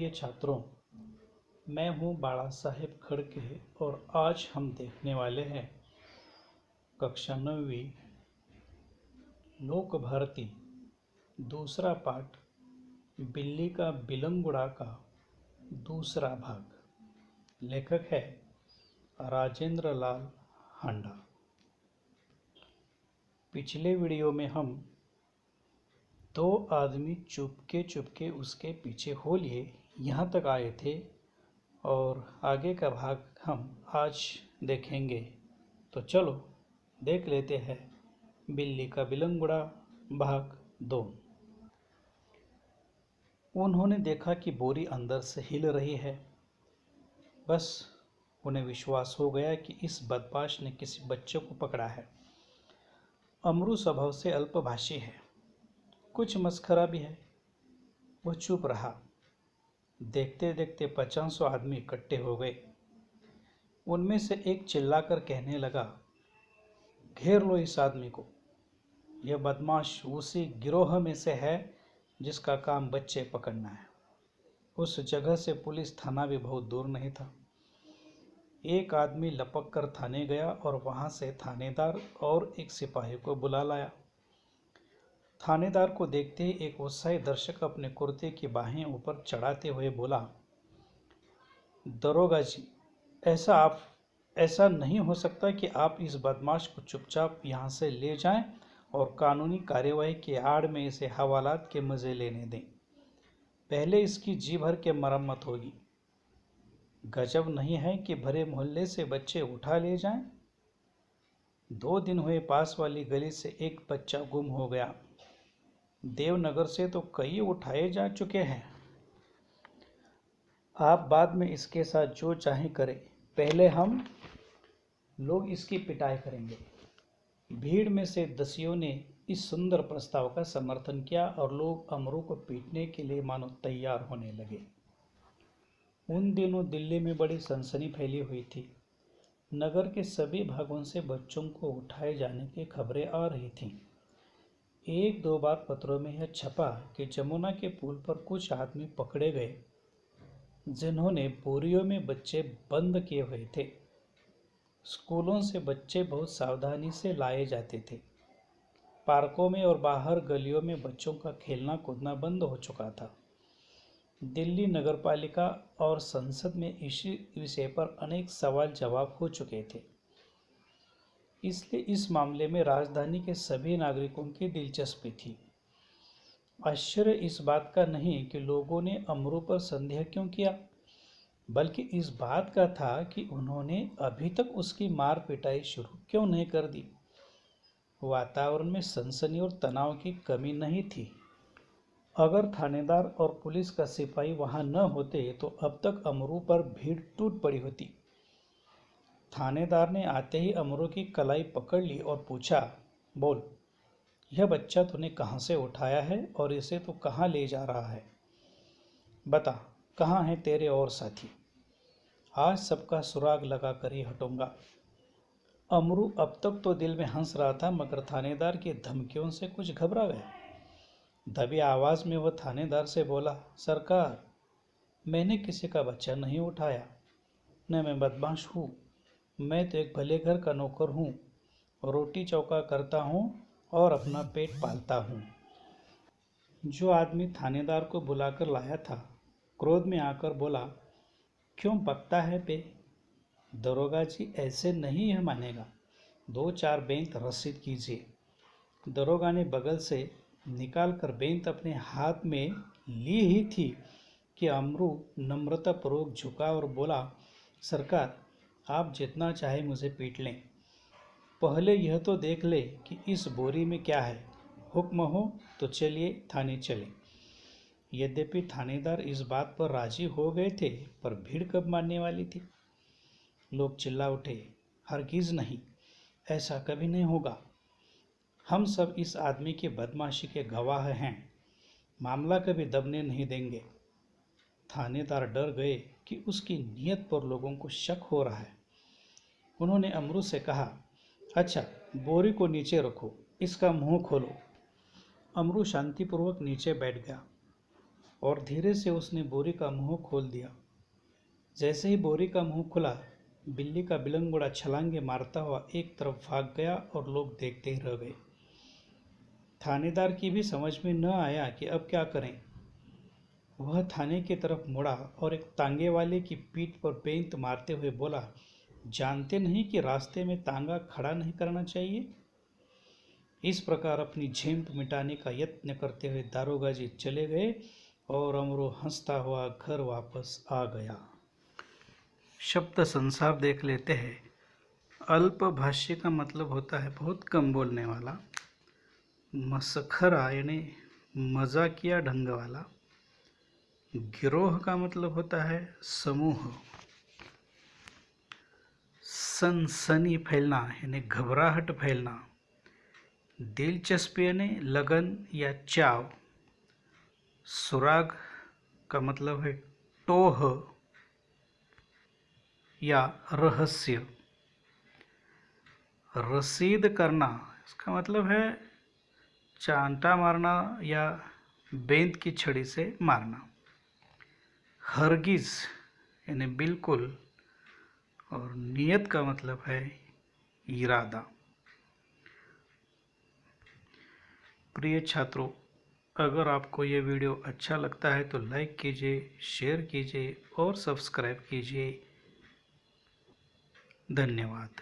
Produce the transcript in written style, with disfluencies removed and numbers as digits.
प्रिय छात्रों, मैं हूं बाला साहेब खड़के और आज हम देखने वाले हैं कक्षा 9वीं लोक भारती दूसरा पाठ बिल्ली का बिलंगुड़ा का दूसरा भाग। लेखक है राजेंद्र लाल हांडा। पिछले वीडियो में हम दो आदमी चुपके चुपके उसके पीछे हो लिए यहाँ तक आए थे और आगे का भाग हम आज देखेंगे। तो चलो देख लेते हैं बिल्ली का बिलंगुड़ा भाग 2। उन्होंने देखा कि बोरी अंदर से हिल रही है। बस उन्हें विश्वास हो गया कि इस बदमाश ने किसी बच्चे को पकड़ा है। अमरू स्वभाव से अल्पभाषी है, कुछ मस्खरा भी है। वह चुप रहा। देखते देखते 50 आदमी इकट्ठे हो गए। उनमें से एक चिल्लाकर कहने लगा, घेर लो इस आदमी को। यह बदमाश उसी गिरोह में से है जिसका काम बच्चे पकड़ना है। उस जगह से पुलिस थाना भी बहुत दूर नहीं था। एक आदमी लपक कर थाने गया और वहां से थानेदार और एक सिपाही को बुला लाया। थानेदार को देखते ही एक उत्साही दर्शक अपने कुर्ते की बाहें ऊपर चढ़ाते हुए बोला, दरोगा जी, ऐसा नहीं हो सकता कि आप इस बदमाश को चुपचाप यहाँ से ले जाएं और कानूनी कार्यवाही की आड़ में इसे हवालात के मज़े लेने दें। पहले इसकी जी भर के मरम्मत होगी। गजब नहीं है कि भरे मोहल्ले से बच्चे उठा ले जाएं। 2 दिन हुए पास वाली गली से एक बच्चा गुम हो गया। देवनगर से तो कई उठाए जा चुके हैं। आप बाद में इसके साथ जो चाहें करें, पहले हम लोग इसकी पिटाई करेंगे। भीड़ में से दसियों ने इस सुंदर प्रस्ताव का समर्थन किया और लोग अमरू को पीटने के लिए मानो तैयार होने लगे। उन दिनों दिल्ली में बड़ी सनसनी फैली हुई थी। नगर के सभी भागों से बच्चों को उठाए जाने की खबरें आ रही थीं। 1-2 बार पत्रों में यह छपा कि जमुना के पुल पर कुछ आदमी पकड़े गए जिन्होंने बोरियों में बच्चे बंद किए हुए थे। स्कूलों से बच्चे बहुत सावधानी से लाए जाते थे। पार्कों में और बाहर गलियों में बच्चों का खेलना कूदना बंद हो चुका था। दिल्ली नगरपालिका और संसद में इसी विषय पर अनेक सवाल जवाब हो चुके थे। इसलिए इस मामले में राजधानी के सभी नागरिकों की दिलचस्पी थी। आश्चर्य इस बात का नहीं कि लोगों ने अमरू पर संदेह क्यों किया, बल्कि इस बात का था कि उन्होंने अभी तक उसकी मार पिटाई शुरू क्यों नहीं कर दी। वातावरण में सनसनी और तनाव की कमी नहीं थी। अगर थानेदार और पुलिस का सिपाही वहां न होते तो अब तक अमरू पर भीड़ टूट पड़ी होती। थानेदार ने आते ही अमरू की कलाई पकड़ ली और पूछा, बोल, यह बच्चा तूने कहाँ से उठाया है और इसे तू कहाँ ले जा रहा है? बता, कहाँ हैं तेरे और साथी? आज सबका सुराग लगा कर ही हटूंगा। अमरू अब तक तो दिल में हंस रहा था, मगर थानेदार की धमकियों से कुछ घबरा गया। दबी आवाज में वह थानेदार से बोला, सरकार, मैंने किसी का बच्चा नहीं उठाया, न मैं बदमाश हूँ। मैं तो एक भले घर का नौकर हूँ, रोटी चौका करता हूँ और अपना पेट पालता हूँ। जो आदमी थानेदार को बुलाकर लाया था क्रोध में आकर बोला, क्यों बकता है बे? दरोगा जी, ऐसे नहीं यह मानेगा। 2-4 बेंत रसीद कीजिए। दरोगा ने बगल से निकाल कर बेंत अपने हाथ में ली ही थी कि अमरू नम्रतापूर्वक झुका और बोला, सरकार, आप जितना चाहे मुझे पीट लें, पहले यह तो देख ले कि इस बोरी में क्या है। हुक्म हो तो चलिए थाने चले। यद्यपि थानेदार इस बात पर राजी हो गए थे, पर भीड़ कब मानने वाली थी। लोग चिल्ला उठे, हरगिज नहीं, ऐसा कभी नहीं होगा। हम सब इस आदमी की बदमाशी के गवाह हैं। मामला कभी दबने नहीं देंगे। थानेदार डर गए कि उसकी नीयत पर लोगों को शक हो रहा है। उन्होंने अमरू से कहा, अच्छा, बोरी को नीचे रखो, इसका मुंह खोलो। अमरू शांतिपूर्वक नीचे बैठ गया। और धीरे से उसने बोरी का मुंह खोल दिया। जैसे ही बोरी का मुंह खुला, बिल्ली का बिलंगुड़ा छलांगे मारता हुआ एक तरफ भाग गया और लोग देखते ही रह गए। थानेदार की भी समझ में न आया कि अब क्या करें। वह थाने की तरफ मुड़ा और एक तांगे वाले की पीठ पर बेंत मारते हुए बोला, जानते नहीं कि रास्ते में तांगा खड़ा नहीं करना चाहिए। इस प्रकार अपनी झेंप मिटाने का यत्न करते हुए दारोगा जी चले गए और अमरो हंसता हुआ घर वापस आ गया। शब्द संसार देख लेते हैं। अल्प भाष्य का मतलब होता है बहुत कम बोलने वाला। मसखरा यानी मजाकिया ढंग वाला। गिरोह का मतलब होता है समूह। सनसनी फैलना यानी घबराहट फैलना। दिलचस्पी यानी लगन या चाव। सुराग का मतलब है टोह या रहस्य। रसीद करना, इसका मतलब है चांटा मारना या बेंत की छड़ी से मारना। हरगिज यानी बिल्कुल, और नियत का मतलब है इरादा। प्रिय छात्रों, अगर आपको ये वीडियो अच्छा लगता है तो लाइक कीजिए, शेयर कीजिए और सब्सक्राइब कीजिए। धन्यवाद।